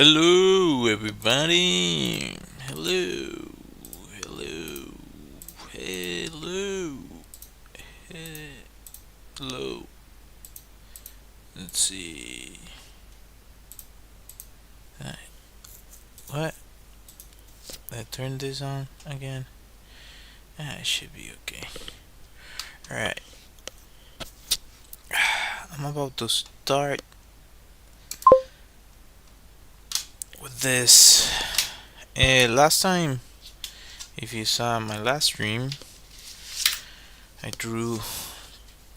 Hello, everybody. Hello, hello, hello, hello. Let's see. Uh, What? I turned this on again. It should be okay. Alright, I'm about to start with this. Last time, if you saw my last stream, I drew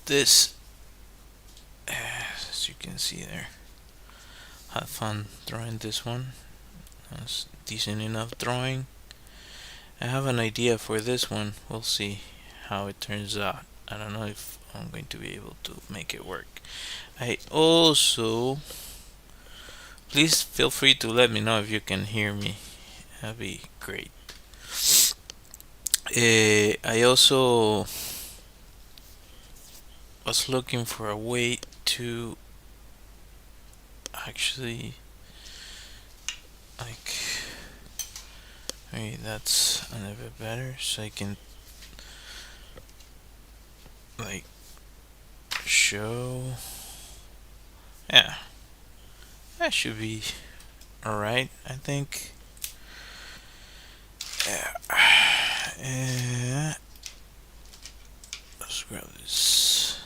this. As you can see there. Had fun drawing this one. That's decent enough drawing. I have an idea for this one. We'll see how it turns out. I don't know if I'm going to be able to make it work. I also, please feel free to let me know if you can hear me. That'd be great. I also was looking for a way to actually, like, maybe that's a little bit better, so I can like show. Yeah, that should be alright, I think. Yeah. Let's grab this.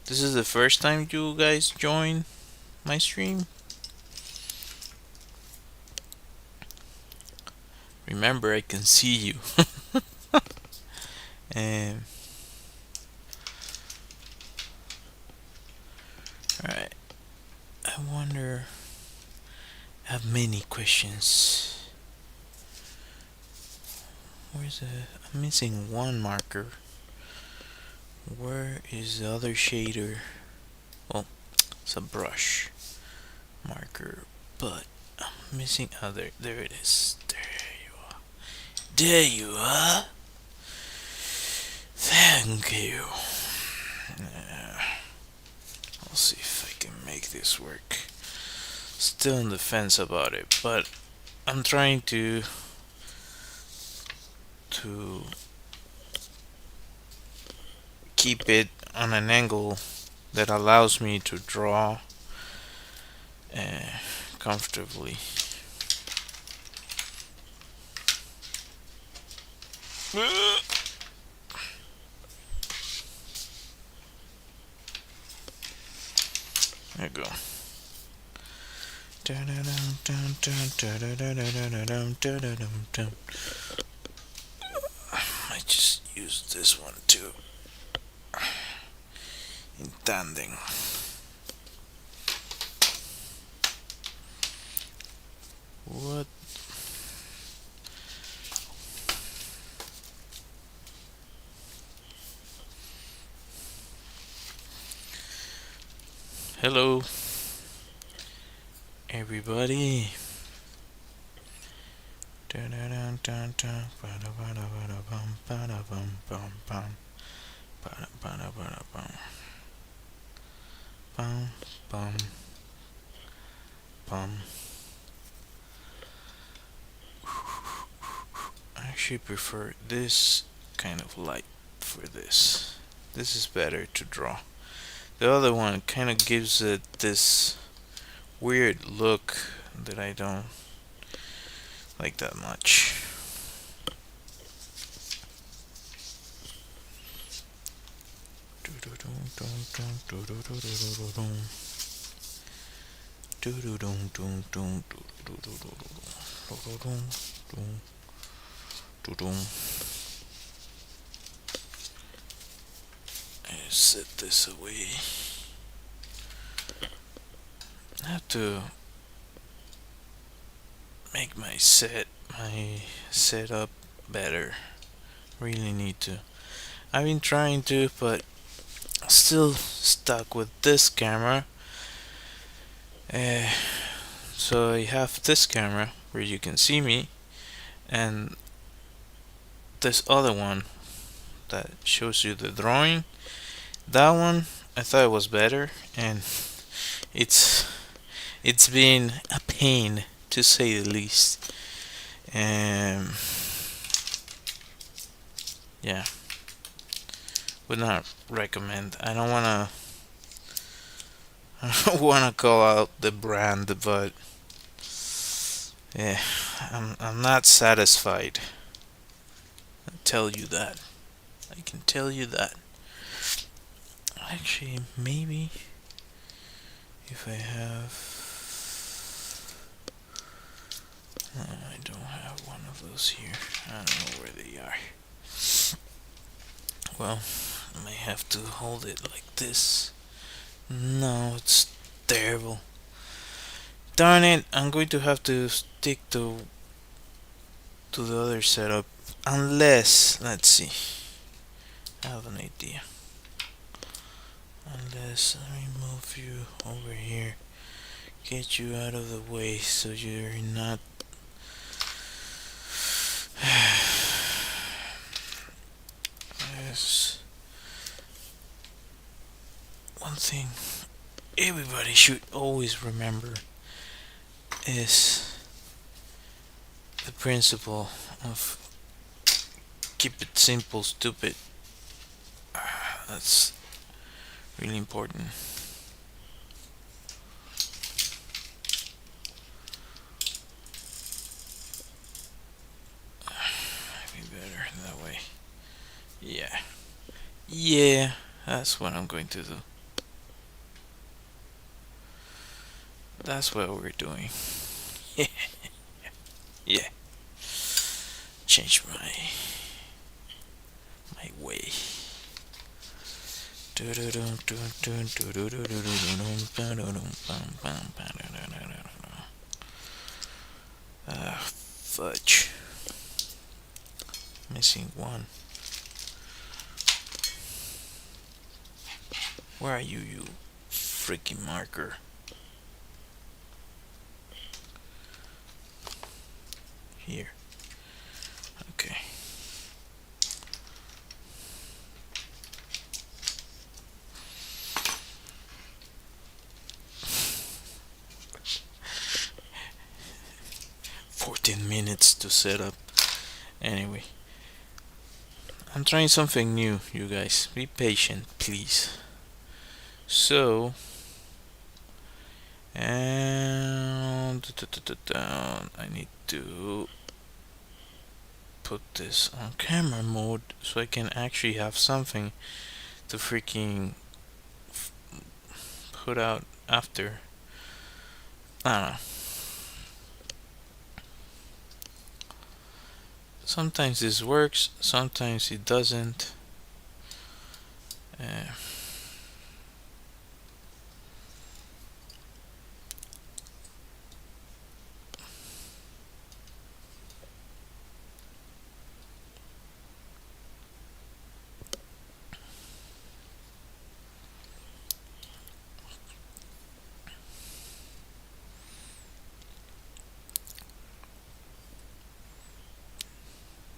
This is the first time you guys join my stream. Remember, I can see you. And alright, I wonder. I have many questions. Where's the? I'm missing one marker. Where is the other shader? Well, it's a brush marker, but I'm missing other. There it is. There you are. There you are. Thank you. I'll see if I can make this work. Still on the fence about it, but I'm trying to keep it on an angle that allows me to draw comfortably. There you go. I just use this one too. Intending. What? Hello, everybody. I actually prefer this kind of light for this. This is better to draw. The other one kind of gives it this weird look that I don't like that much. I set this away. I have to make my setup better Really need to. I've been trying to, but still stuck with this camera. Uh, so I have this camera where you can see me, and this other one that shows you the drawing. That one I thought it was better, and it's it's been a pain to say the least. Um, yeah, would not recommend. I don't wanna call out the brand, but yeah, I'm not satisfied. I tell you that. I can tell you that. Actually, maybe if I have, I don't have one of those here. I don't know where they are. Well, I may have to hold it like this. No, it's terrible. Darn it! I'm going to have to stick to the other setup, unless, let's see. I have an idea. Unless let me move you over here, get you out of the way so you're not. Yes. One thing everybody should always remember is the principle of keep it simple, stupid. That's really important. Maybe better that way. Yeah. Yeah, that's what I'm going to do. That's what we're doing. Yeah. Change my way. Fudge. Missing one. Where are you, you freaking marker? Here. Okay. Minutes to set up. Anyway, I'm trying something new, you guys. Be patient, please. So, and I need to put this on camera mode so I can actually have something to freaking put out after. I don't know. Sometimes this works, sometimes it doesn't.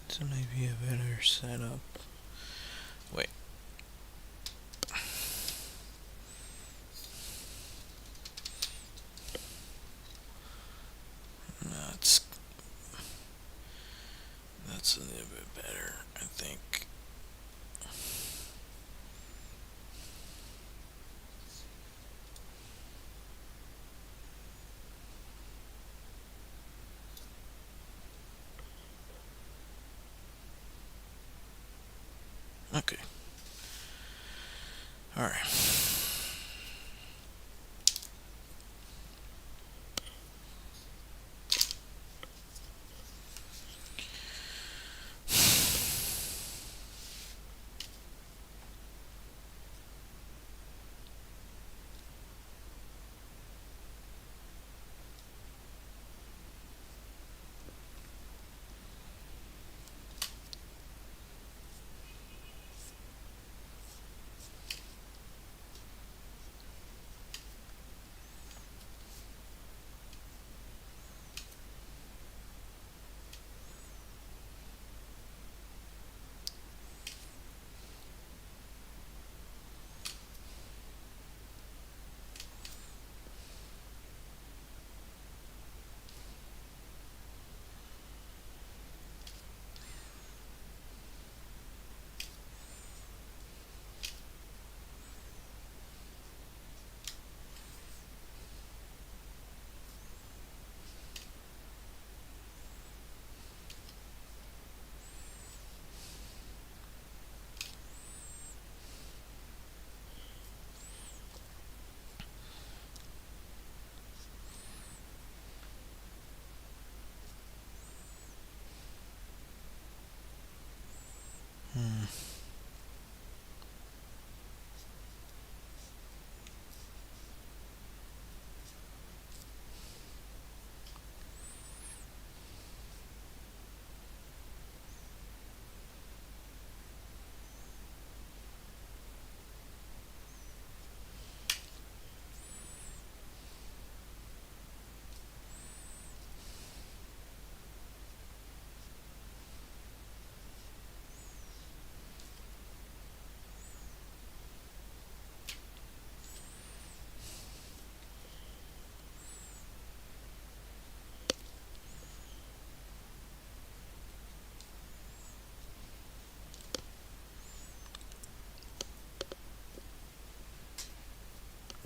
So maybe a better setup. Wait. That's a little bit better, I think. Okay. Alright.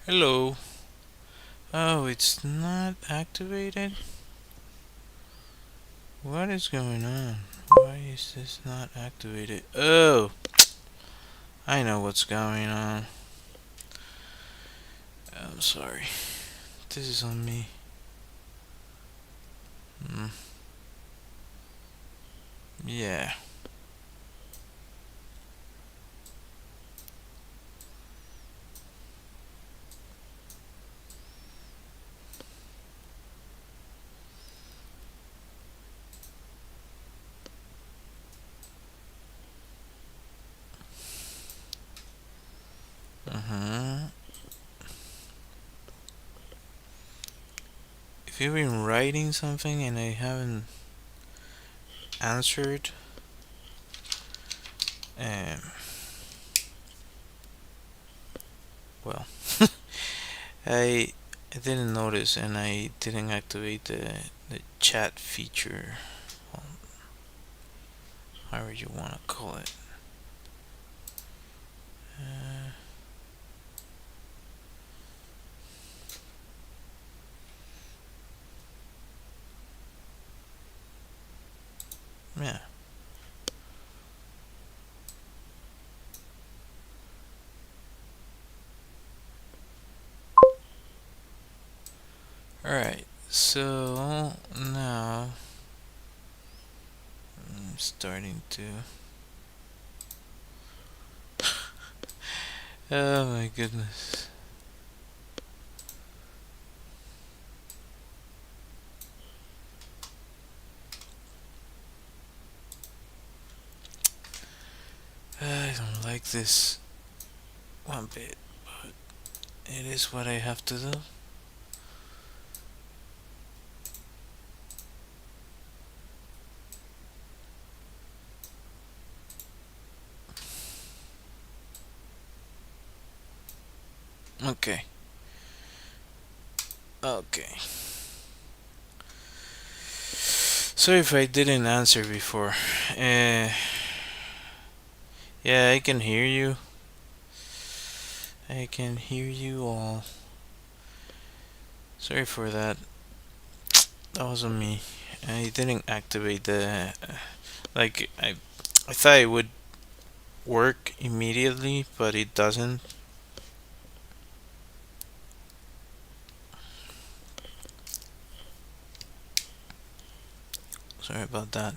Hello. Oh, it's not activated? What is going on? Why is this not activated? Oh, I know what's going on. I'm sorry. This is on me. Mm, yeah. Uh-huh. If you've been writing something and I haven't answered, um, well, I I didn't notice and I didn't activate the chat feature, well, however you want to call it. Uh, yeah. Alright, so now I'm starting to. Oh my goodness. I don't like this one bit, but it is what I have to do. Okay. Okay. So if I didn't answer before, uh, yeah, I can hear you. I can hear you all. Sorry for that. That wasn't me. I didn't activate the like I thought it would work immediately, but it doesn't. Sorry about that.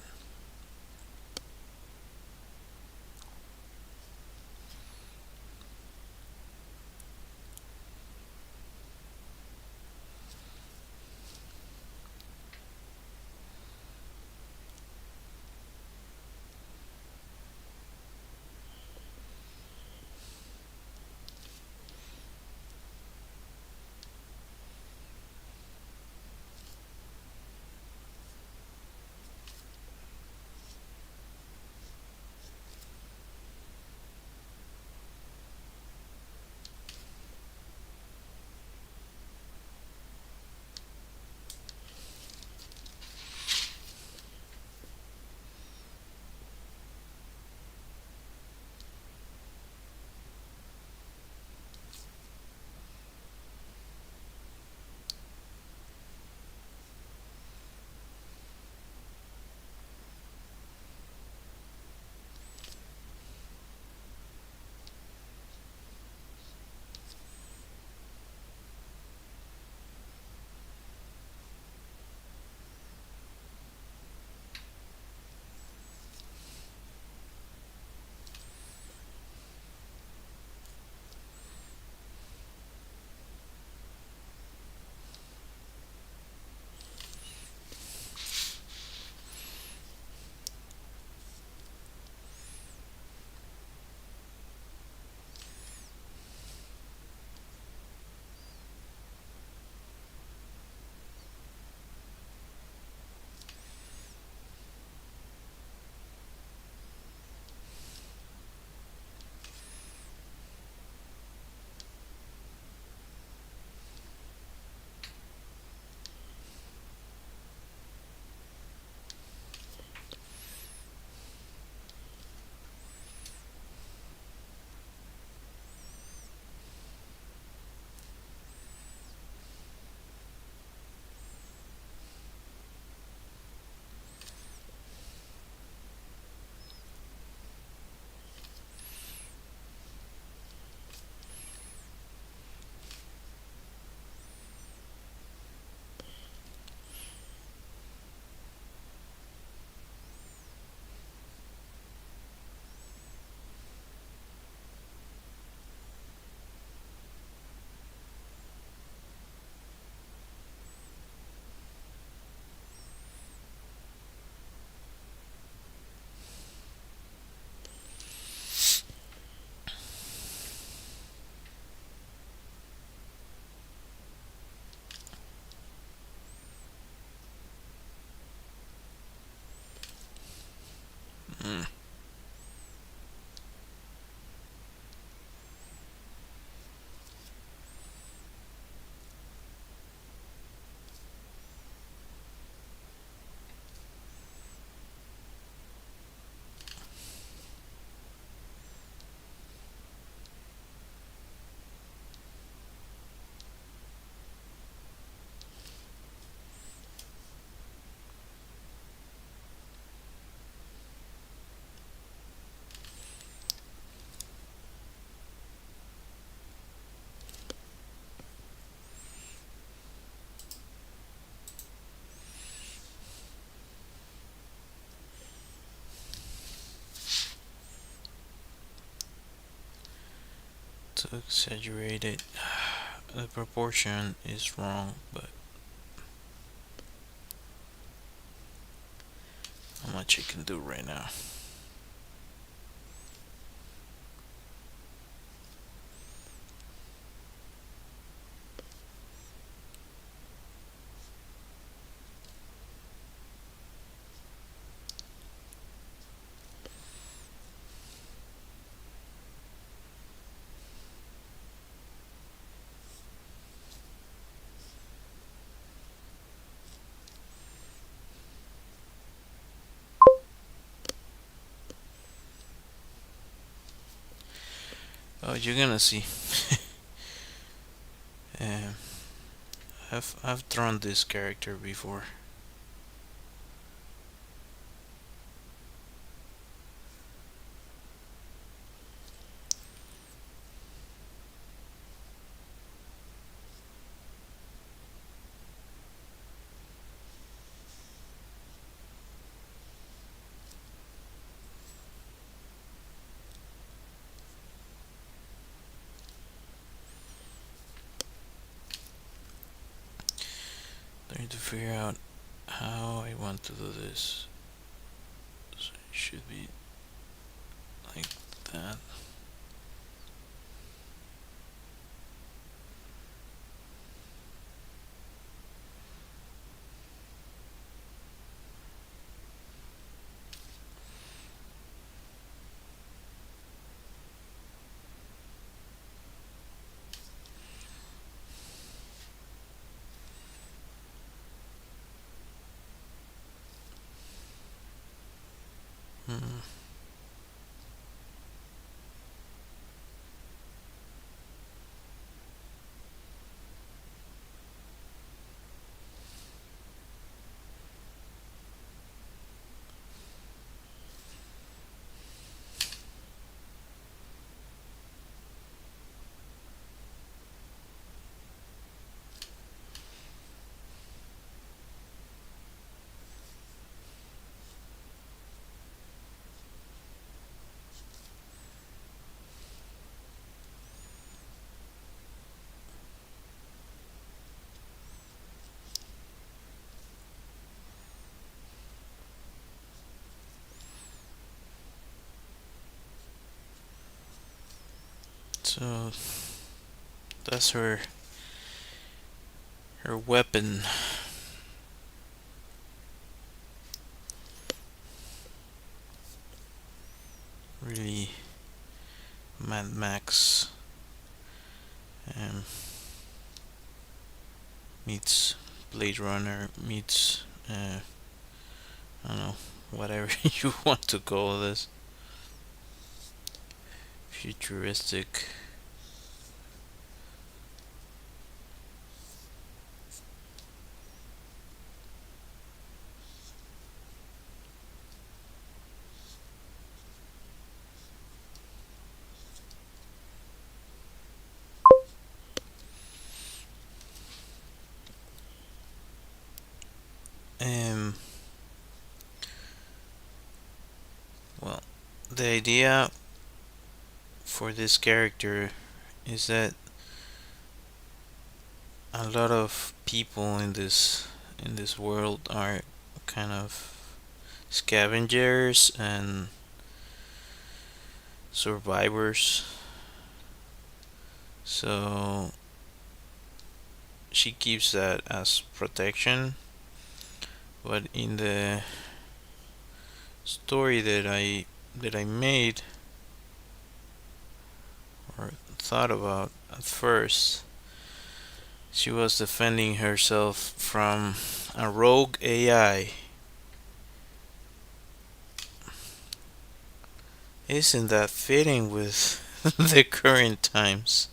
Mm. To exaggerate it, the proportion is wrong, but how much I can do right now. Oh, you're gonna see. um, I've drawn this character before. Trying to figure out how I want to do this. So it should be like that. Hmm. So that's her weapon. Really Mad Max um, meets Blade Runner meets I don't know, whatever you want to call this, futuristic. Um, well, the idea for this character is that a lot of people in this world are kind of scavengers and survivors. So she keeps that as protection, but in the story that I made or thought about at first, she was defending herself from a rogue AI. Isn't that fitting with the current times?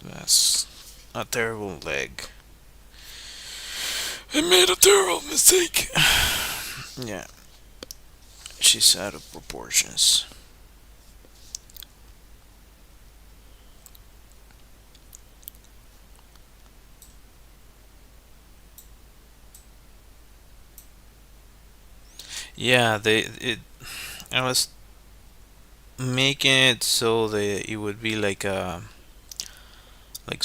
That's a terrible leg. I made a terrible mistake. Yeah, she's out of proportions. Yeah, I was making it so that it would be like a like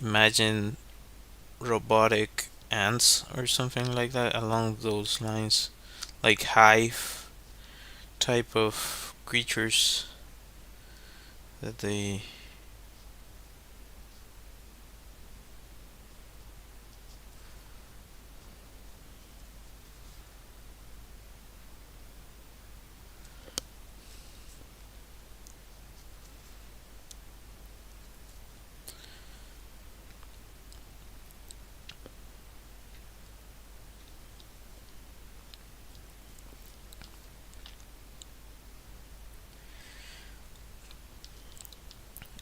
imagine robotic ants or something like that along those lines, like hive type of creatures that they.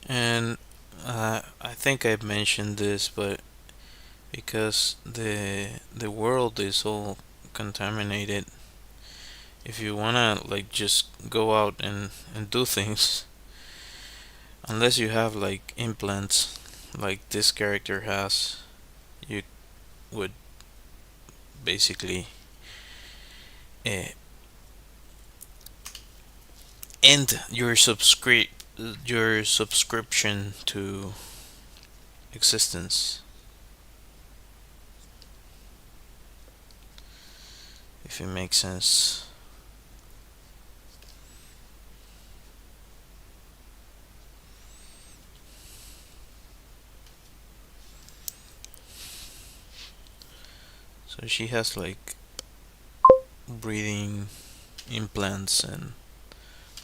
And I think I've mentioned this, but because the world is all contaminated, if you wanna like just go out and do things, unless you have like implants like this character has, you would basically uh, end your subscription to existence, if it makes sense. So she has like breathing implants and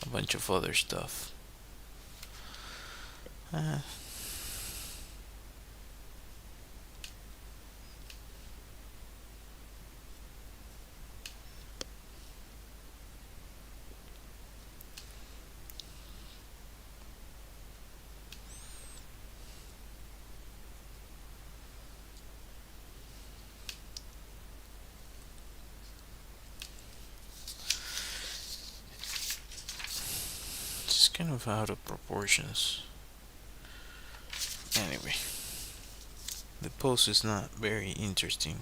a bunch of other stuff. Uh, it's kind of out of proportions. Anyway, the post is not very interesting.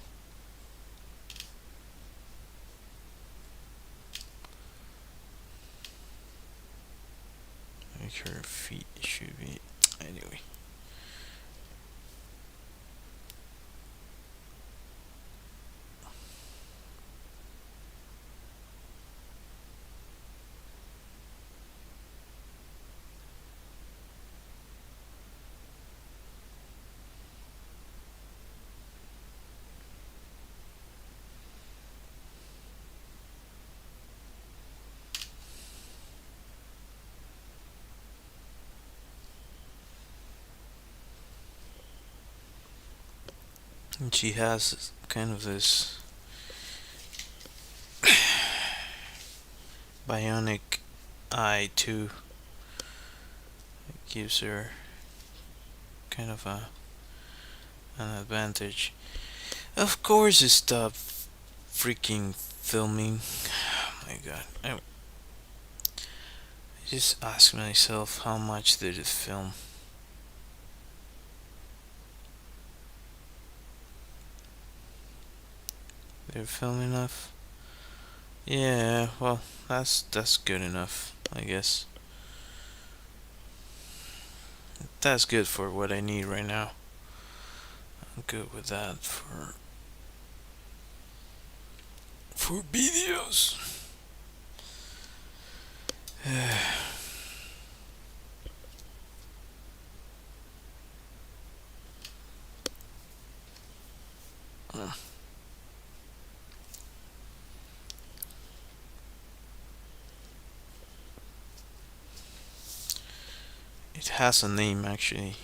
Like her feet should be. Anyway. And she has kind of this bionic eye too. It gives her kind of an advantage. Of course, it stopped freaking filming. Oh my god. I just ask myself, how much did it film? Did it film enough? Yeah, well, that's good enough, I guess. That's good for what I need right now. I'm good with that for videos. It has a name actually,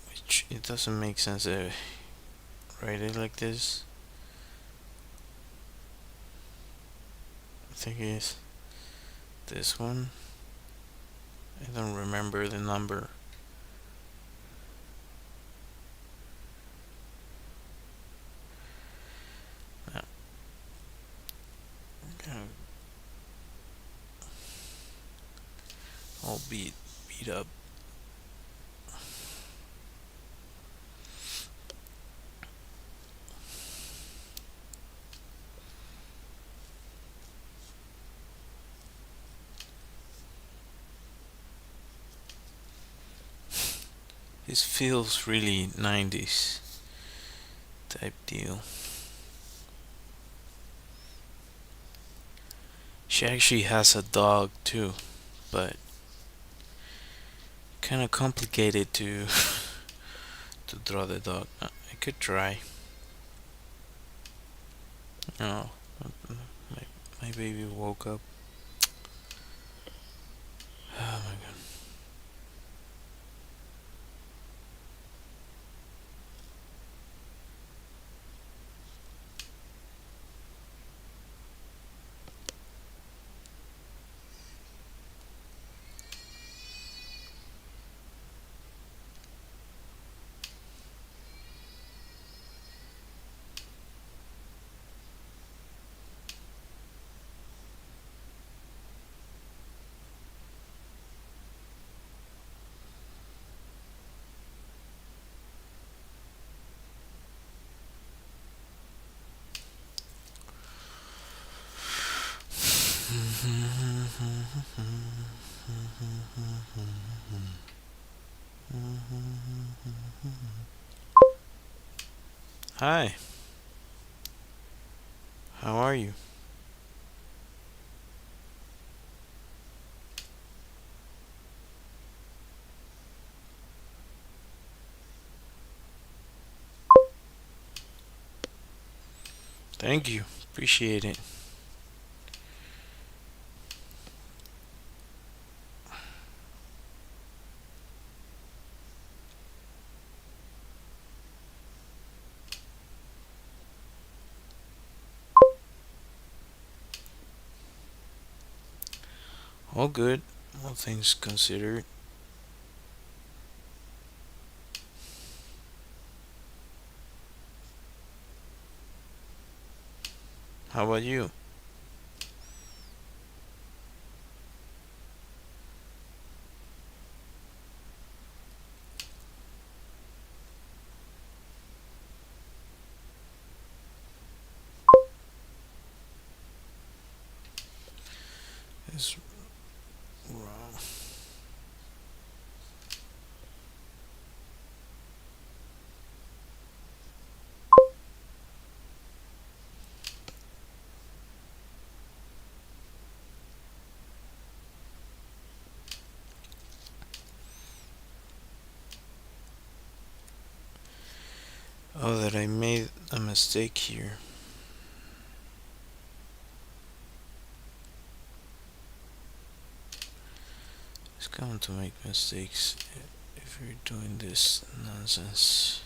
which it doesn't make sense to write it like this. I think it's this one. I don't remember the number. No. All beat up. This feels really 90s type deal. She actually has a dog too, but kind of complicated to to draw the dog. I could try. Oh, my, my baby woke up. Oh my god. Hi, how are you? Thank you. Appreciate it. All good. All things considered. How about you? It's wrong. Oh, that I made a mistake here. It's going to make mistakes if you're doing this nonsense.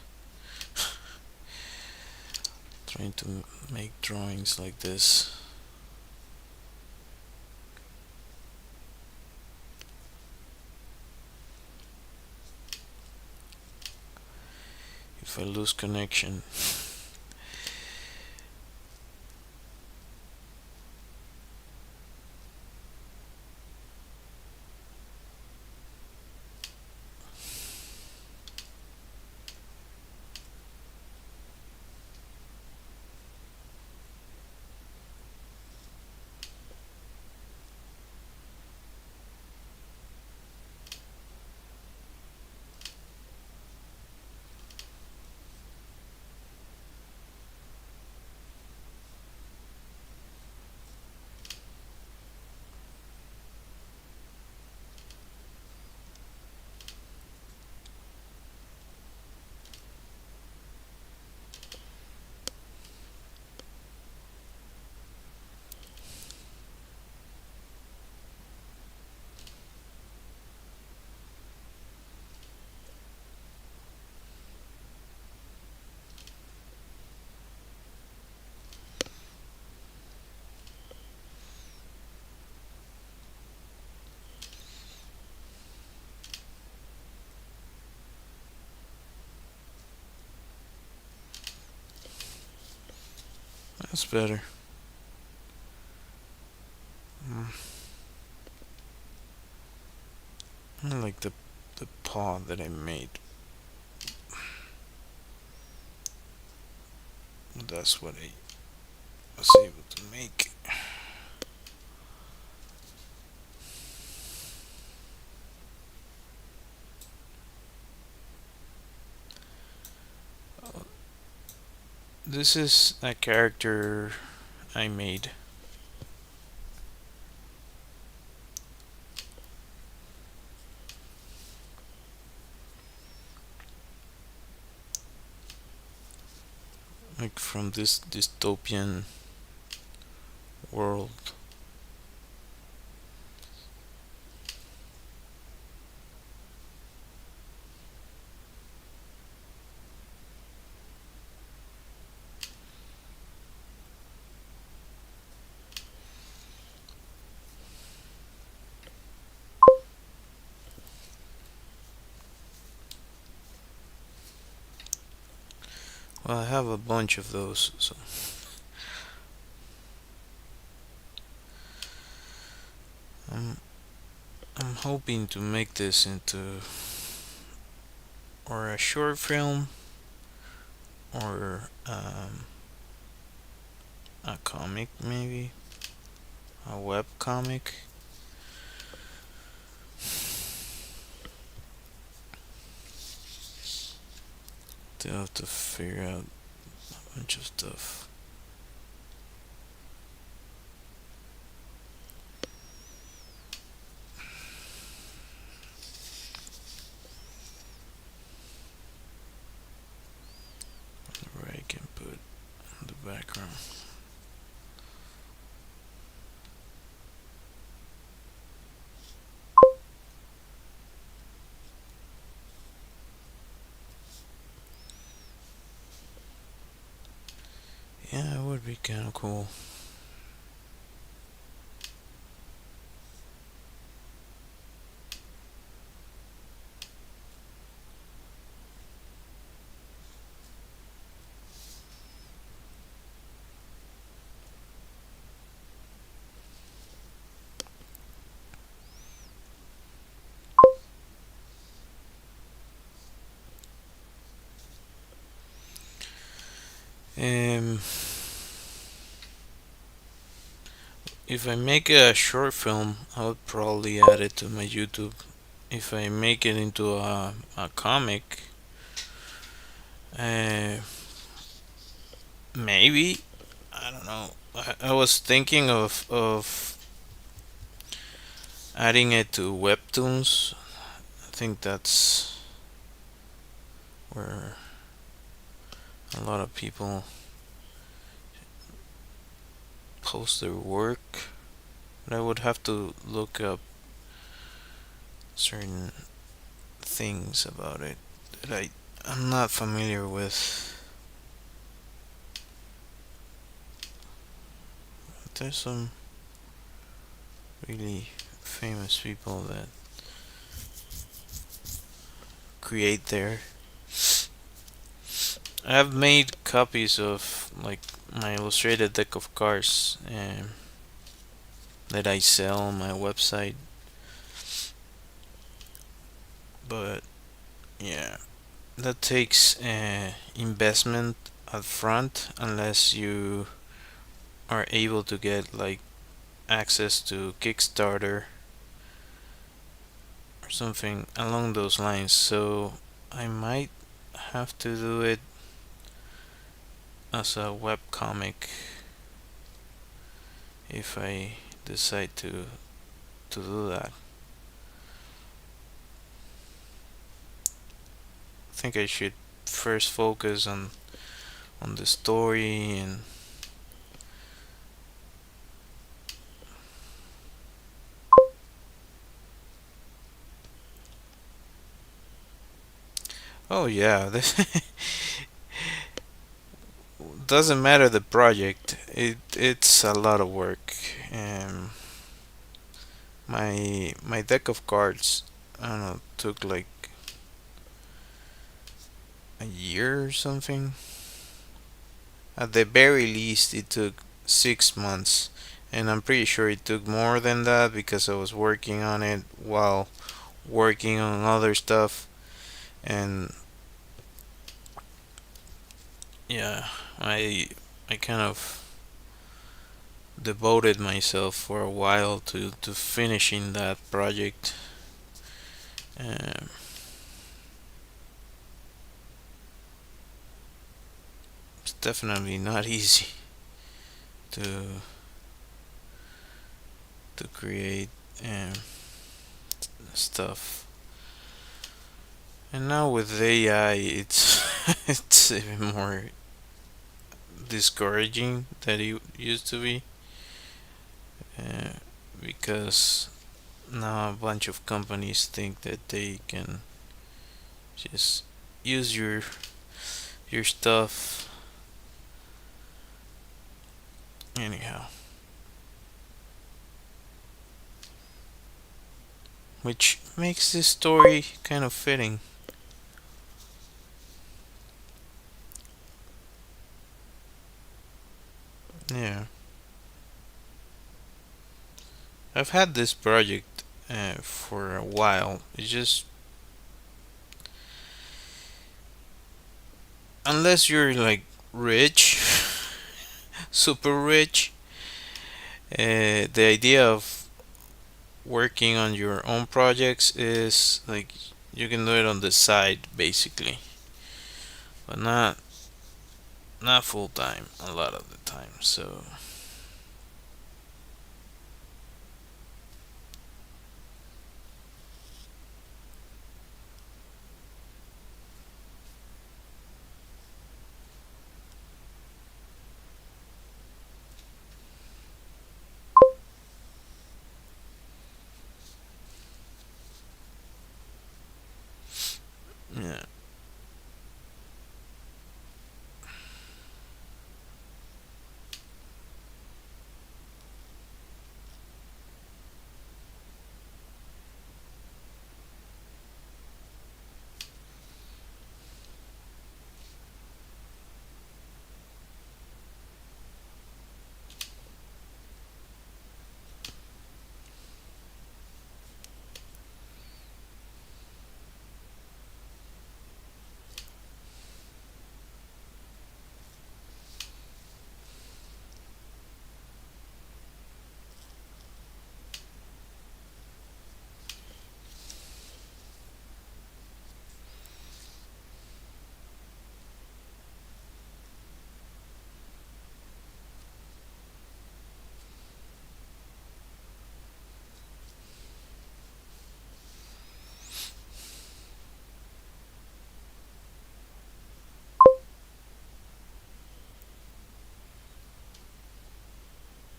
Trying to make drawings like this. if I lose connection. That's better. I like the paw that I made. That's what I was able to make. This is a character I made. Like from this dystopian world. Well, I have a bunch of those, so I'm I'm hoping to make this into or a short film or a comic, maybe a web comic. Still have to figure out a bunch of stuff. Where I can put the background. Yeah, it would be kind of cool. Um, if I make a short film, I would probably add it to my YouTube. If I make it into a comic, uh, maybe, I don't know. I was thinking of adding it to webtoons. I think that's where a lot of people post their work. But I would have to look up certain things about it that I'm not familiar with. But there's some really famous people that create there. I have made copies of like my illustrated deck of cards that I sell on my website, but yeah, that takes investment up front unless you are able to get like access to Kickstarter or something along those lines. So I might have to do it as a web comic if I decide to do that. I think I should first focus on the story and oh yeah, this doesn't matter the project. It's a lot of work. Um, my deck of cards, I don't know, took like a year or something. At the very least, it took 6 months, and I'm pretty sure it took more than that because I was working on it while working on other stuff. And yeah, I kind of devoted myself for a while to finishing that project. Um, it's definitely not easy to to create um, stuff. And now with AI, it's it's even more discouraging than it used to be, uh, because now a bunch of companies think that they can just use your stuff anyhow, which makes this story kind of fitting. Yeah, I've had this project for a while. It's just unless you're like rich, super rich, the idea of working on your own projects is like you can do it on the side basically, but not full time a lot of the time. So yeah.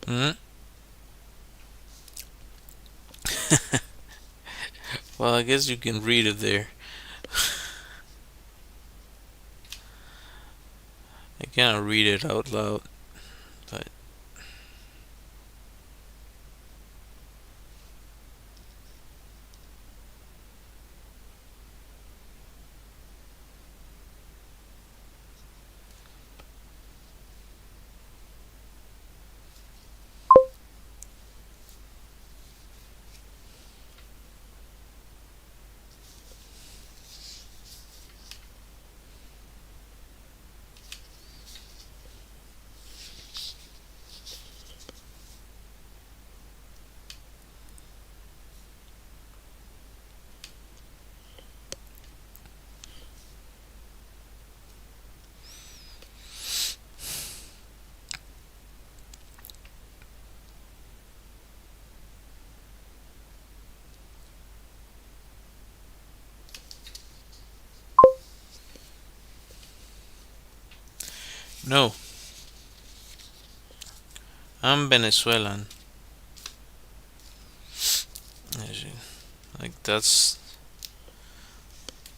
Mm. Well, I guess you can read it there. I cannot read it out loud, but No, I'm Venezuelan. Like that's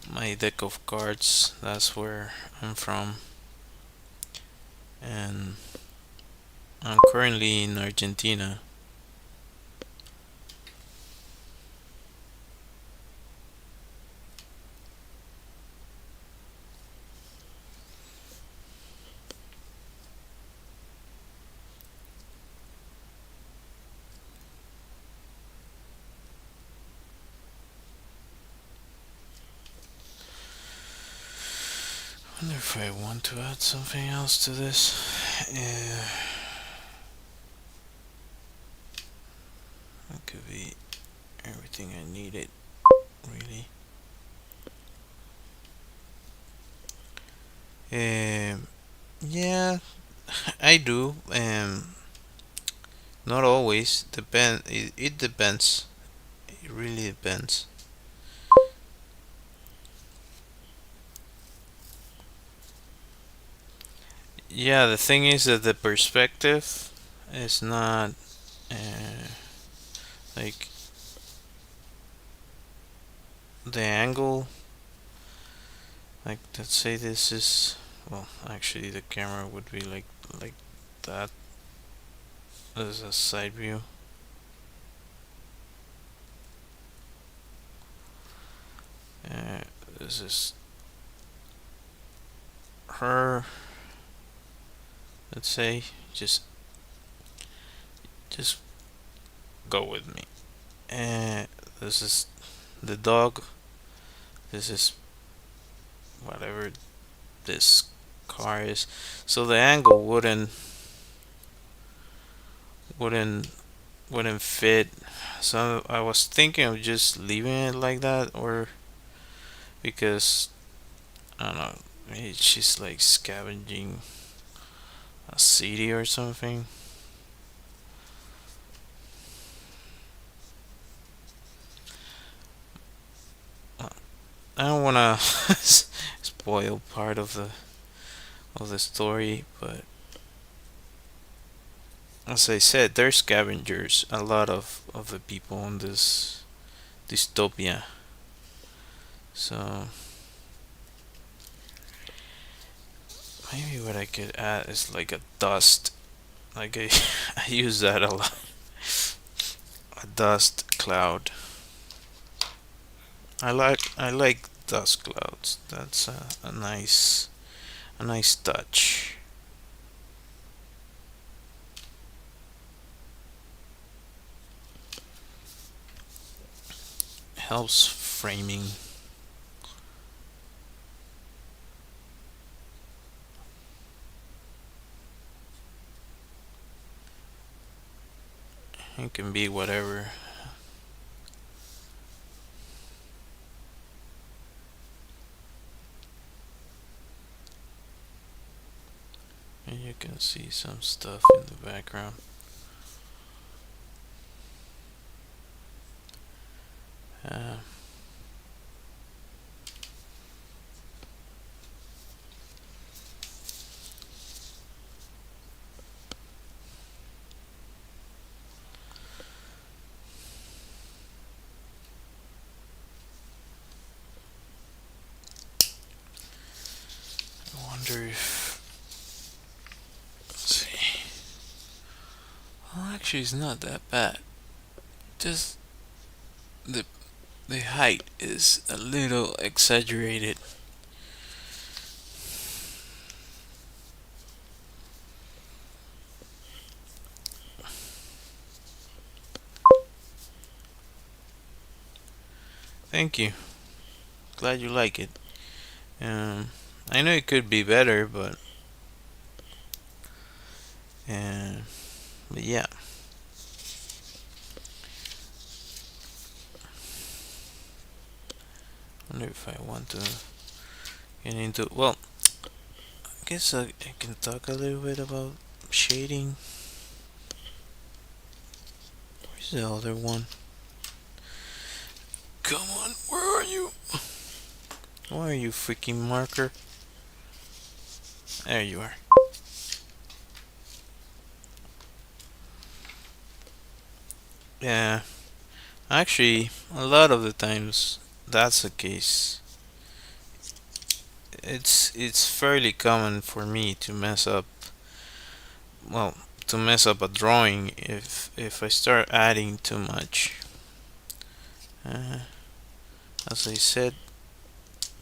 my deck of cards. That's where I'm from, and I'm currently in Argentina. I wonder if I want to add something else to this. It could be everything I needed, really. Yeah, I do. Not always. It depends. It really depends. Yeah, the thing is that the perspective is not like the angle. Like, let's say this is, well, actually the camera would be like that as a side view. Uh, this is her. Let's say just go with me. And this is the dog. This is whatever this car is. So the angle wouldn't wouldn't fit. So I was thinking of just leaving it like that, or because I don't know, maybe she's like scavenging a city or something. I don't wanna spoil part of the story, but as I said, they're scavengers. A lot of the people on this dystopia. So maybe what I could add is like a dust. Like I use that a lot. A dust cloud. I like dust clouds. That's a nice touch. Helps framing. It can be whatever. And you can see some stuff in the background. Uh, I wonder if. Let's see. Well, actually, it's not that bad. Just the the height is a little exaggerated. Thank you. Glad you like it. Um, I know it could be better, uh, but yeah. I wonder if I want to get into. Well, I guess I can talk a little bit about shading. Where's the other one? Come on, where are you? Where are you, freaking marker? There you are. Yeah, actually, a lot of the times that's the case. It's fairly common for me to mess up. Well, to mess up a drawing if I start adding too much. Uh, as I said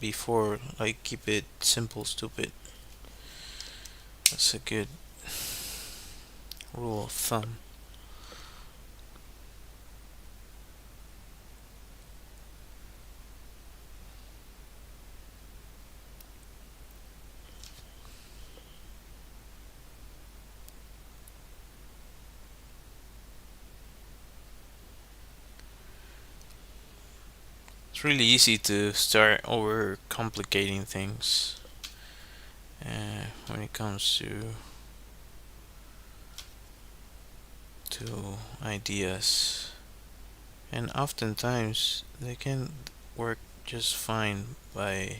before, like keep it simple, stupid. That's a good rule of thumb. It's really easy to start over complicating things when it comes to ideas, and oftentimes they can work just fine by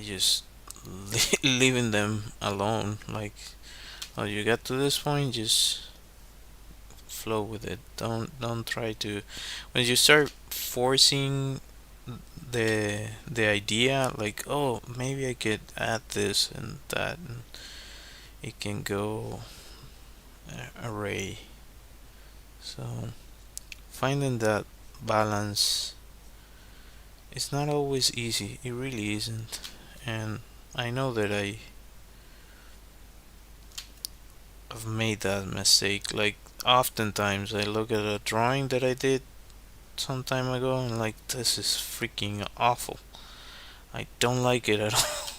just leaving them alone. Like, oh, you got to this point, just flow with it. Don't try to. When you start forcing the idea, like, oh, maybe I could add this and that, and it can go array. So finding that balance is not always easy. It really isn't, and I know that I've made that mistake. Like, oftentimes I look at a drawing that I did some time ago and like, this is freaking awful. I don't like it at all.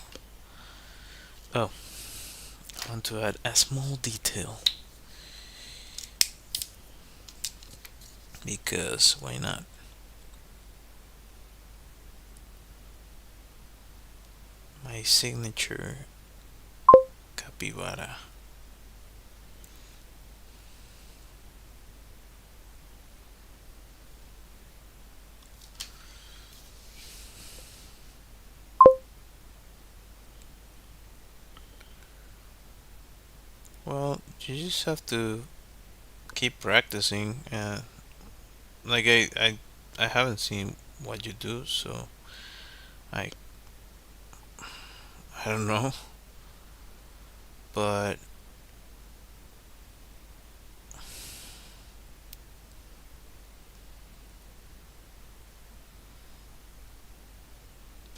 Oh, I want to add a small detail because why not? My signature capybara. Well, you just have to keep practicing. Like I haven't seen what you do, so I I don't know, but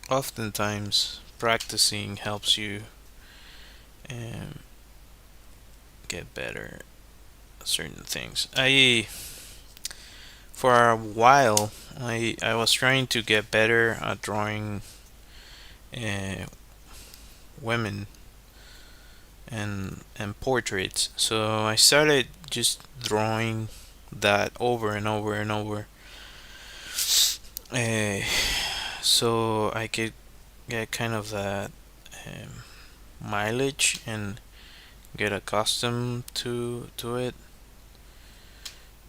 oftentimes practicing helps you um, get better at certain things. I For a while I was trying to get better at drawing uh, women and portraits. So I started just drawing that over and over and over, uh, so I could get kind of that um, mileage and get accustomed to it.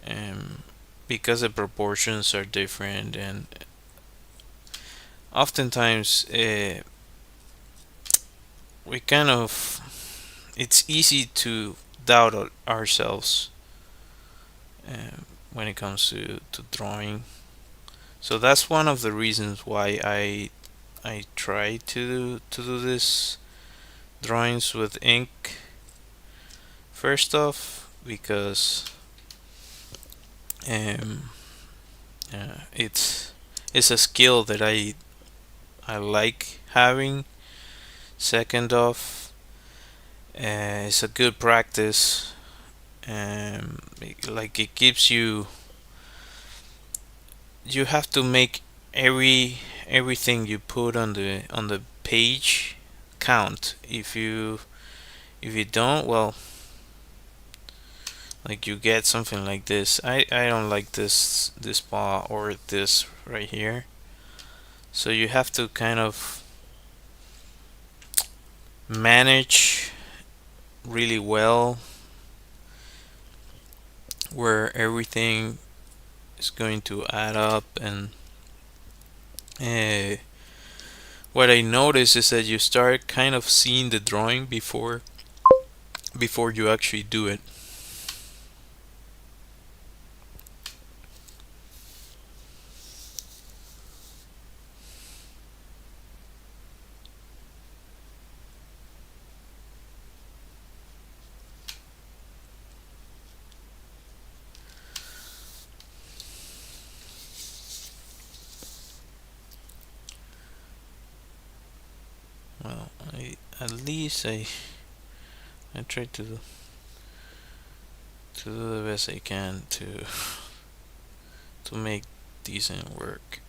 Um, because the proportions are different, and oftentimes we kind of it's easy to doubt ourselves when it comes to drawing. So that's one of the reasons why I try to do this drawings with ink first off, because um, it's a skill that I like having. Second off, it's a good practice. Like, it keeps you have to make everything you put on the page count. If you don't, well, like, you get something like this. I don't like this paw or this right here. So you have to kind of manage really well where everything is going to add up. And uh, what I notice is that you start kind of seeing the drawing before you actually do it. at least I try to do the best I can to make decent work.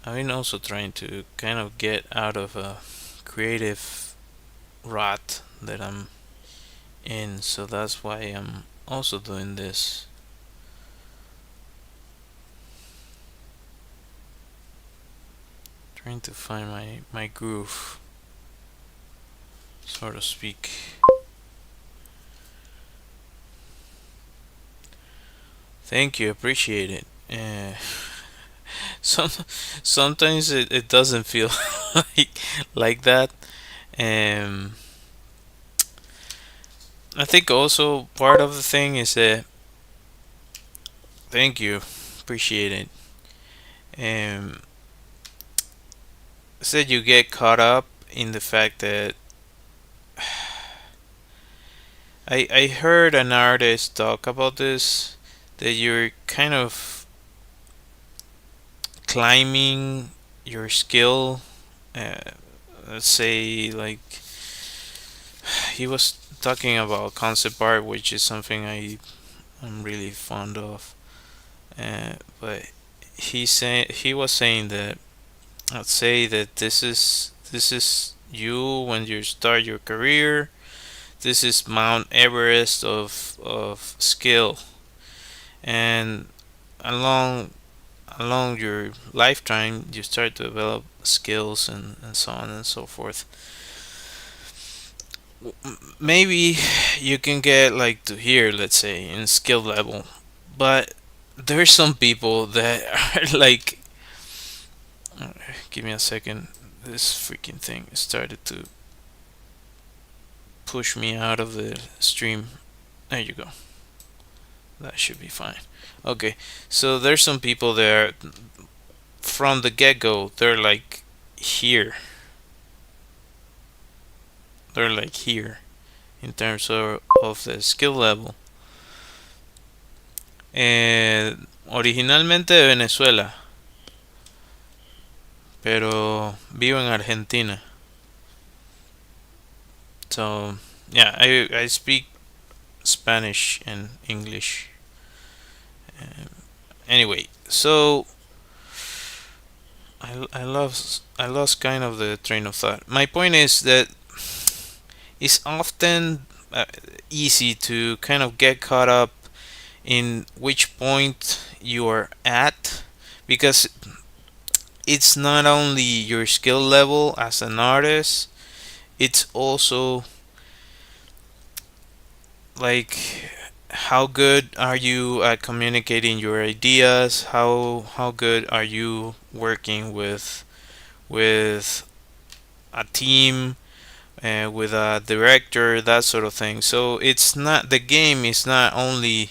I've been also trying to kind of get out of a creative rut that I'm in, so that's why I'm also doing this. Trying to find my groove, so to speak. Thank you, appreciate it. Some sometimes it doesn't feel like like that. Um, I think also part of the thing is that thank you, appreciate it. Um, said you get caught up in the fact that I heard an artist talk about this, that you're kind of climbing your skill. Uh, let's say like he was talking about concept art, which is something I'm really fond of. But he was saying that, let's say that this is you when you start your career. This is Mount Everest of skill, and along along your lifetime you start to develop skills and so on and so forth. Maybe you can get like to here, let's say, in skill level, but there's some people that are like, give me a second, this freaking thing started to push me out of the stream. There you go, that should be fine. Okay, so there's some people there from the get-go, they're like here, they're like here in terms of the skill level. Originalmente de Venezuela, pero vivo en Argentina. So yeah, I speak Spanish and English. Anyway, so I lost kind of the train of thought. My point is that it's often easy to kind of get caught up in which point you are at, because it's not only your skill level as an artist, it's also like how good are you at communicating your ideas, how good are you working with a team, with a director, that sort of thing. So it's not, the game is not only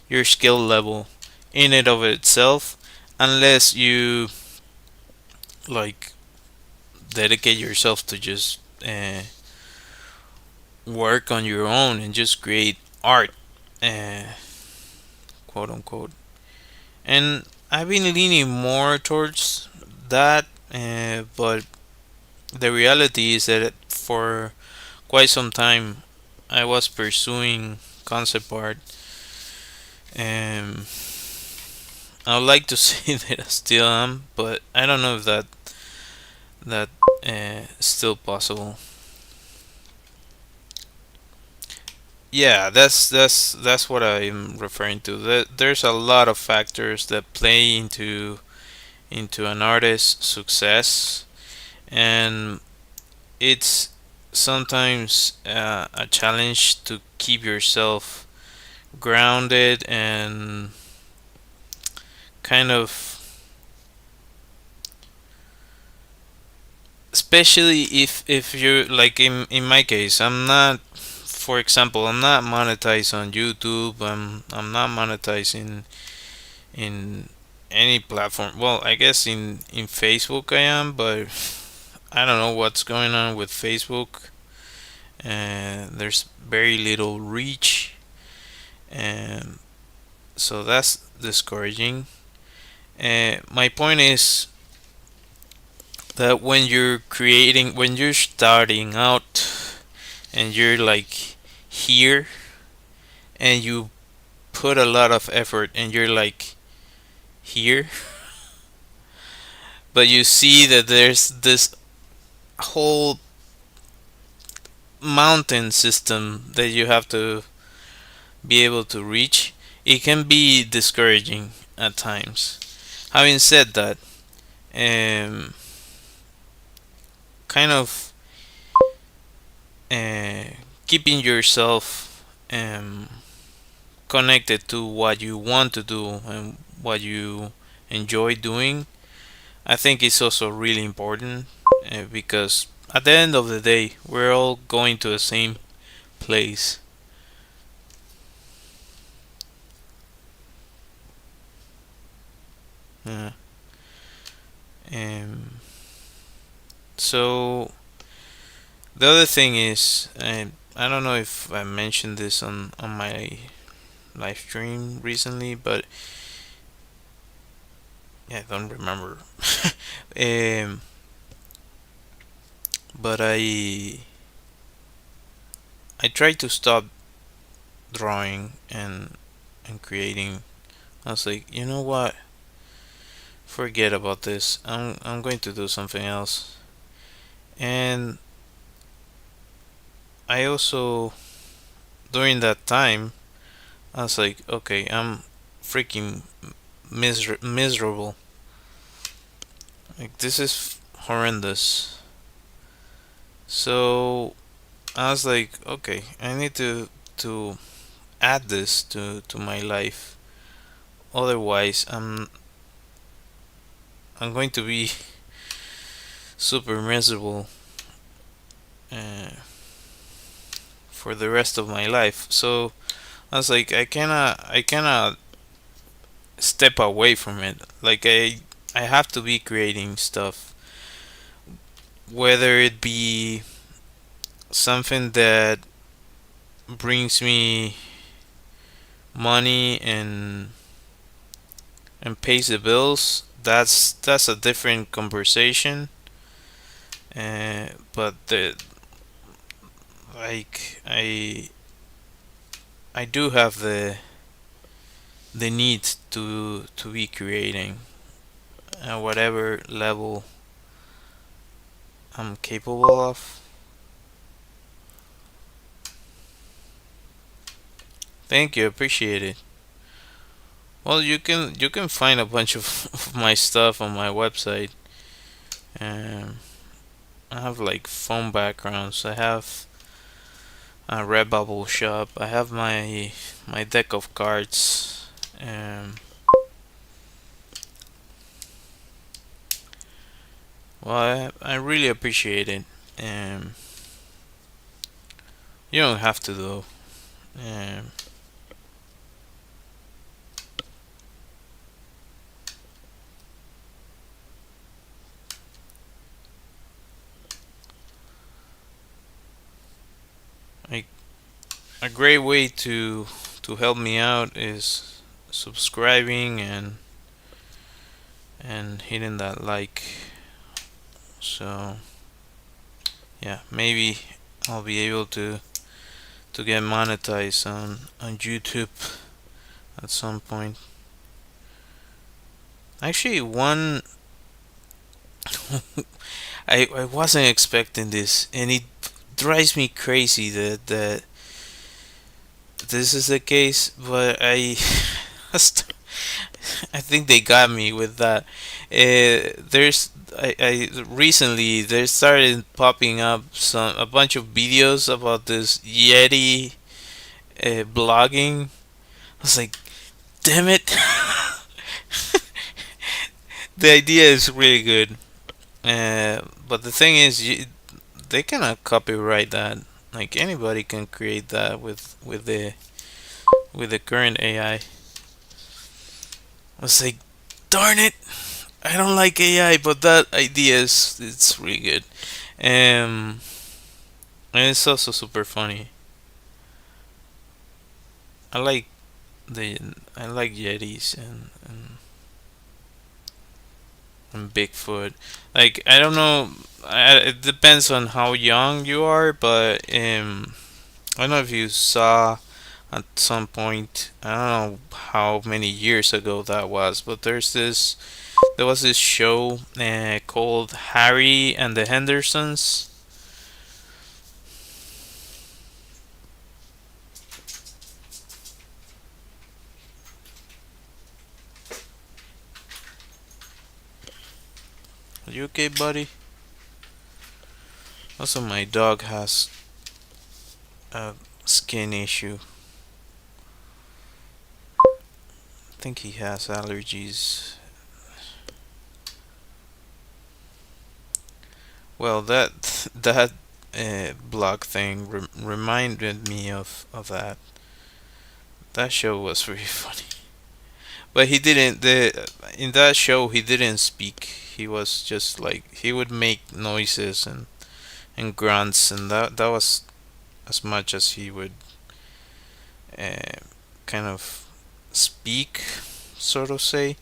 your skill level in and of itself, unless you like dedicate yourself to just work on your own and just create art, uh, quote unquote. And I've been leaning more towards that, but the reality is that for quite some time I was pursuing concept art. Um, I would like to say that I still am, but I don't know if that is still possible. Yeah, that's what I'm referring to. There's a lot of factors that play into an artist's success, and it's sometimes a challenge to keep yourself grounded and kind of, especially if you're like in my case, I'm not, for example, I'm not monetized on YouTube. I'm not monetized in any platform. Well, I guess in Facebook I am, but I don't know what's going on with Facebook. There's very little reach, and so that's discouraging. My point is, that when you're starting out and you're like here and you put a lot of effort and you're like here, but you see that there's this whole mountain system that you have to be able to reach, it can be discouraging at times. Having said that, um, kind of uh, keeping yourself connected to what you want to do and what you enjoy doing, I think it's also really important because at the end of the day, we're all going to the same place. Uh, um, so the other thing is, I don't know if I mentioned this on my live stream recently, but yeah, I don't remember. um, but I tried to stop drawing and creating. I was like, you know what? Forget about this. I'm going to do something else. And I also during that time I was like, okay, I'm freaking miserable. Like this is horrendous. So I was like, okay, I need to add this to my life. Otherwise, I'm going to be super miserable uh, for the rest of my life. So I was like, I cannot step away from it. Like I have to be creating stuff, whether it be something that brings me money and pays the bills. That's a different conversation. But the like I do have the need to be creating at whatever level I'm capable of. Thank you, appreciate it. Well, you can find a bunch of my stuff on my website. Um, I have like phone backgrounds. I have a Redbubble shop. I have my deck of cards. Well, I really appreciate it. Um, you don't have to though. Um, like a great way to help me out is subscribing and hitting that like. So yeah, maybe I'll be able to get monetized on YouTube at some point. Actually, one I wasn't expecting this, and it drives me crazy that this is the case. But I think they got me with that. There's I recently there started popping up a bunch of videos about this Yeti blogging. I was like, damn it! The idea is really good, but the thing is, they cannot copyright that. Like anybody can create that with the current AI. I was like, darn it! I don't like AI, but that idea is it's really good. Um, and it's also super funny. I like the I like Yetis and and Bigfoot. Like I don't know. It depends on how young you are, but I don't know if you saw at some point. I don't know how many years ago that was, but there was this show called Harry and the Hendersons. Are you okay, buddy? Also, my dog has a skin issue. I think he has allergies. Well, that blog thing reminded me of that. That show was very funny. But he didn't. The In that show he didn't speak. He was just like he would make noises and grunts, and that was as much as he would uh, kind of speak, sort of say.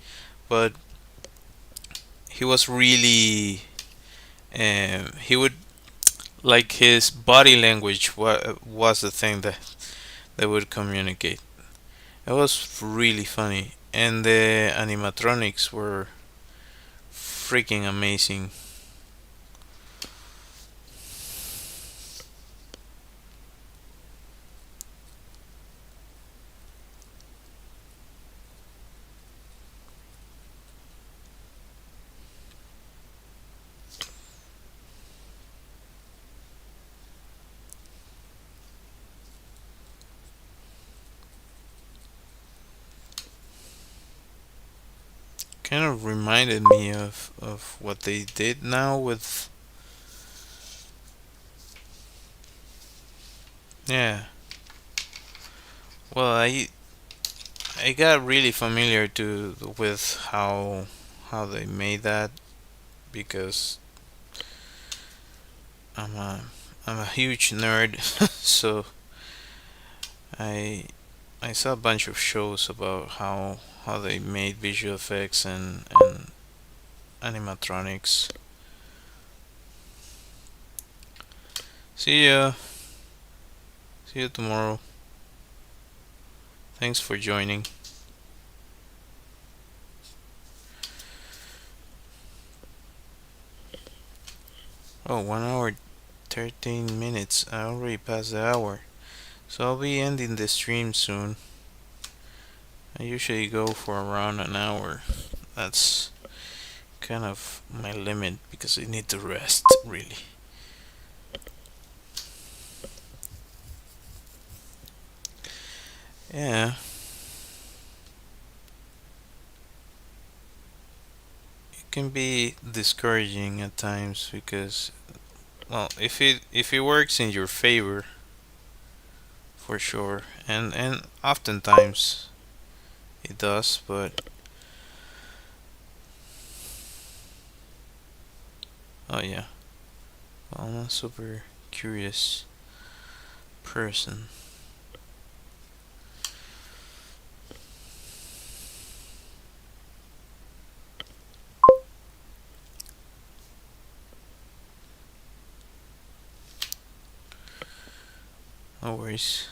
But he was really he would like his body language was the thing that would communicate. It was really funny, and the animatronics were freaking amazing. Kind of reminded me of what they did now with, yeah. Well, I got really familiar to with how they made that because I'm a I'm a huge nerd, so I I saw a bunch of shows about how they made visual effects and animatronics. See ya. See you tomorrow. Thanks for joining. Oh, 1 hour 13 minutes. I already passed the hour. So I'll be ending the stream soon. I usually go for around an hour. That's kind of my limit because I need to rest, really. Yeah, it can be discouraging at times because, well, if it works in your favor, for sure, and oftentimes it does, but oh yeah, well, I'm a super curious person. No worries.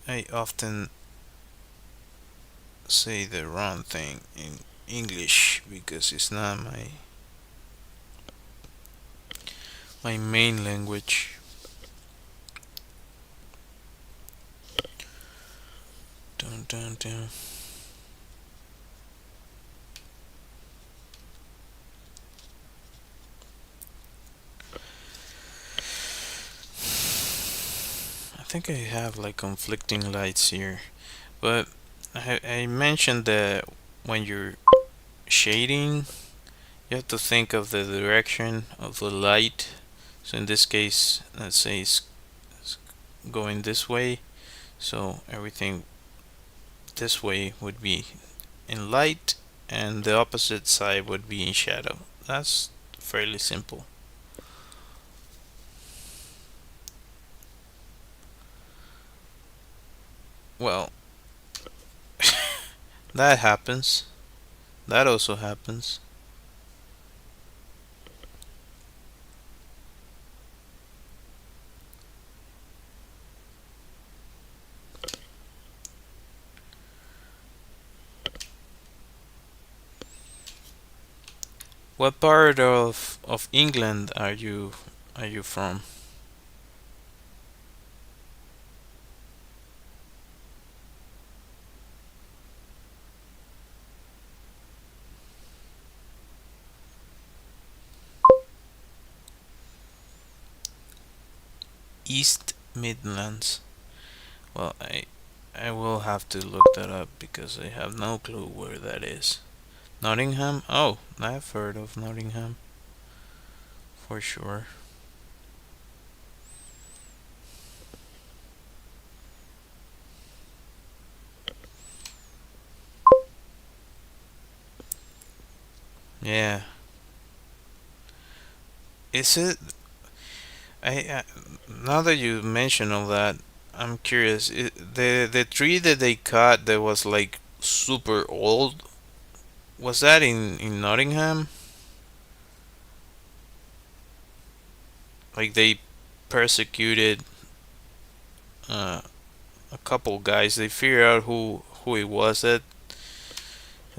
I often say the wrong thing in English because it's not my main language. Dun dun dun. I think I have like conflicting lights here, but I mentioned that when you're shading, you have to think of the direction of the light. So in this case, let's say it's going this way, so everything this way would be in light, and the opposite side would be in shadow. That's fairly simple. Well, That happens. That also happens. What part of England are you from? East Midlands. Well, I will have to look that up because I have no clue where that is. Nottingham? Oh, I've heard of Nottingham for sure. Yeah. Is it? I now that you mention all that, I'm curious. The tree that they cut that was like super old, was that in Nottingham? Like they persecuted uh, a couple guys. They figured out who it was that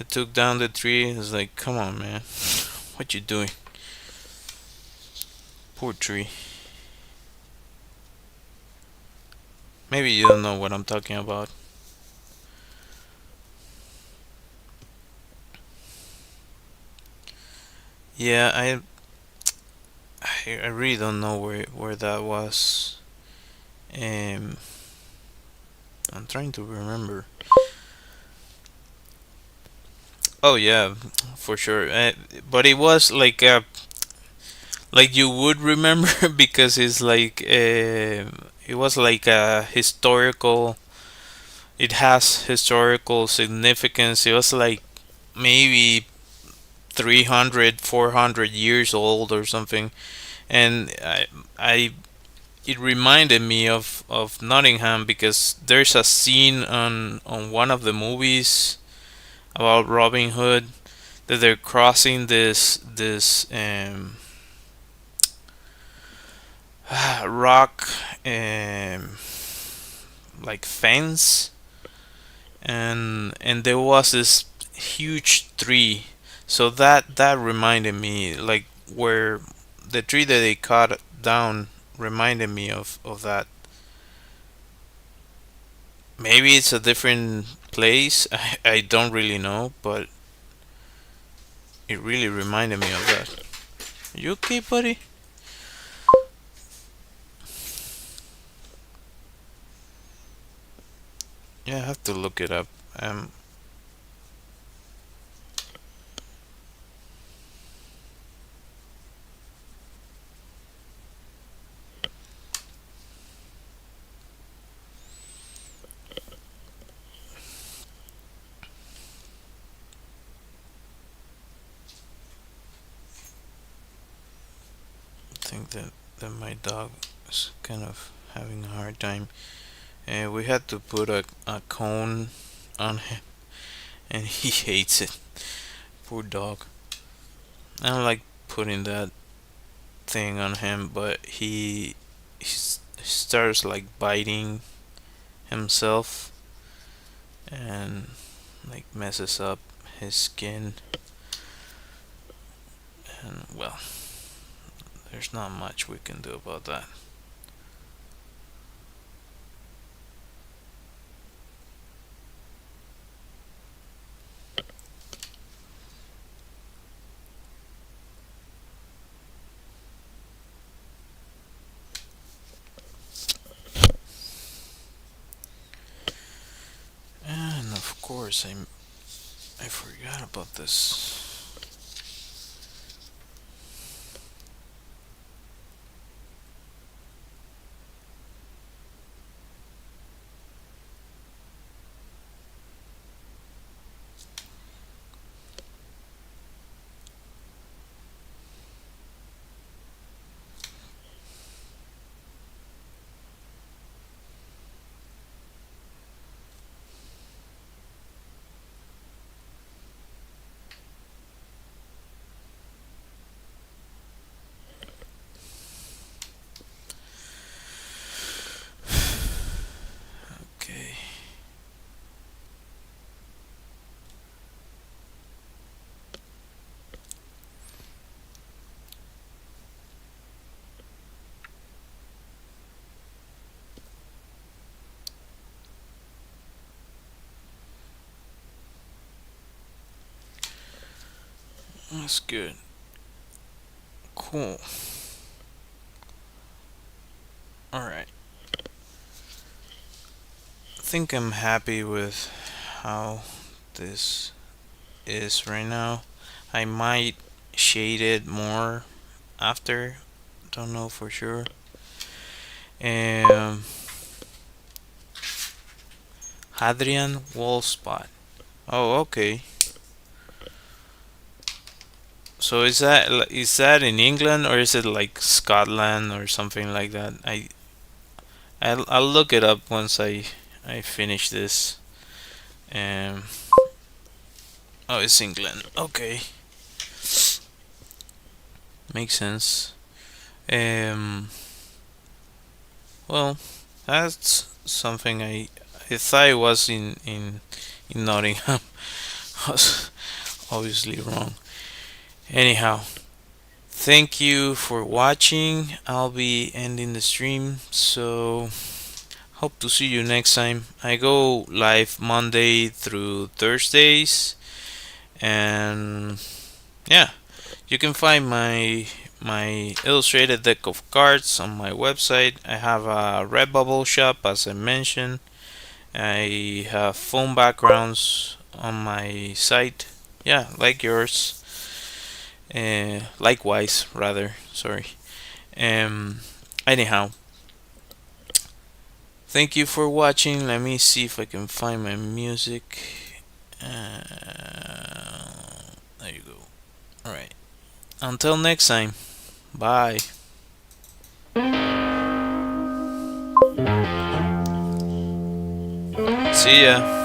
took down the tree. It's like, come on, man, what you doing? Poor tree. Maybe you don't know what I'm talking about. Yeah, I really don't know where that was. Um, I'm trying to remember. Oh yeah, for sure. But it was like you would remember because it's like it was like a historical. It has historical significance. It was like maybe 300, 400 years old or something, and I it reminded me of Nottingham because there's a scene on one of the movies about Robin Hood that they're crossing this rock um, like fence, and there was this huge tree. So that reminded me, like, where the tree that they cut down reminded me of that. Maybe it's a different place. I don't really know, but it really reminded me of that. You okay, buddy? Yeah, I have to look it up. Um, I think that my dog is kind of having a hard time. We had to put a cone on him, and he hates it. Poor dog. I don't like putting that thing on him, but he starts like biting himself and like messes up his skin. And well, there's not much we can do about that. And of course, I forgot about this. That's good. Cool. Alright. I think I'm happy with how this is right now. I might shade it more after. Don't know for sure. Um, Hadrian Wall Spot. Oh, okay. So is that in England or is it like Scotland or something like that? I'll look it up once I finish this. Um. Oh, it's England. Okay, makes sense. Um. Well, that's something I thought it was in Nottingham. I was obviously wrong. Anyhow, thank you for watching. I'll be ending the stream, so hope to see you next time. I go live Monday through Thursdays, and yeah, you can find my illustrated deck of cards on my website. I have a Redbubble shop, as I mentioned. I have phone backgrounds on my site. Yeah, like yours. Likewise, rather. Sorry. Um. Anyhow, thank you for watching. Let me see if I can find my music. There you go. All right. Until next time. Bye. See ya.